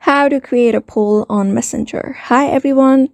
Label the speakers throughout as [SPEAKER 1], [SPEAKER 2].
[SPEAKER 1] How to create a poll on Messenger. Hi everyone,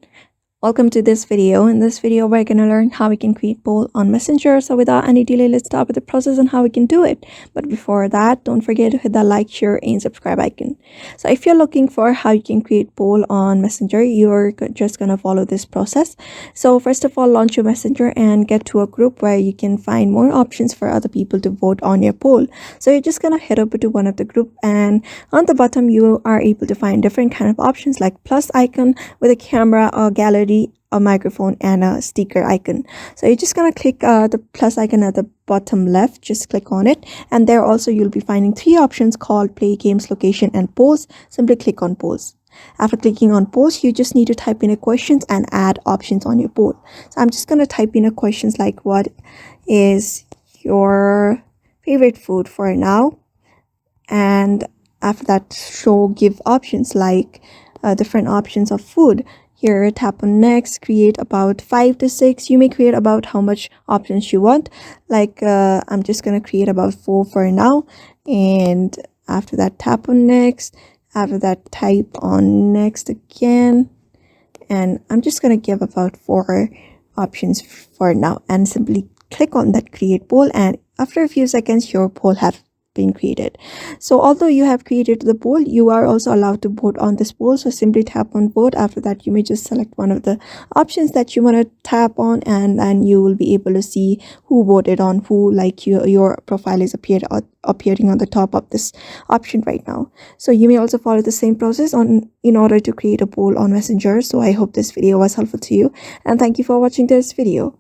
[SPEAKER 1] welcome to this video. In this video we're going to learn how we can create poll on Messenger. So without any delay, let's start with the process and how we can do it. But before that, don't forget to hit that like, share and subscribe icon. So if you're looking for how you can create poll on Messenger, you're just going to follow this process. So first of all, launch your Messenger and get to a group where you can find more options for other people to vote on your poll. So you're just going to head over to one of the group, and on the bottom you are able to find different kind of options like plus icon with a camera or gallery, a microphone and a sticker icon. So you're just going to click the plus icon at the bottom left. Just click on it, and there also you'll be finding three options called play, games, location and polls. Simply click on polls. After clicking on polls, you just need to type in a questions and add options on your poll. So I'm just going to type in a questions like, what is your favorite food for now? And after that, give options like different options of food. Here, tap on next, create about 5 to 6. You may create about how much options you want. Like I'm just going to create about 4 for now. And after that, tap on next. After that, type on next again. And I'm just going to give about 4 options for now. And simply click on that create poll. And after a few seconds, your poll have been created. So although you have created the poll, you are also allowed to vote on this poll. So simply tap on vote. After that, you may just select one of the options that you want to tap on, and then you will be able to see who voted on who. Like your profile is appearing on the top of this option right now. So you may also follow the same process in order to create a poll on Messenger. So I hope this video was helpful to you, and thank you for watching this video.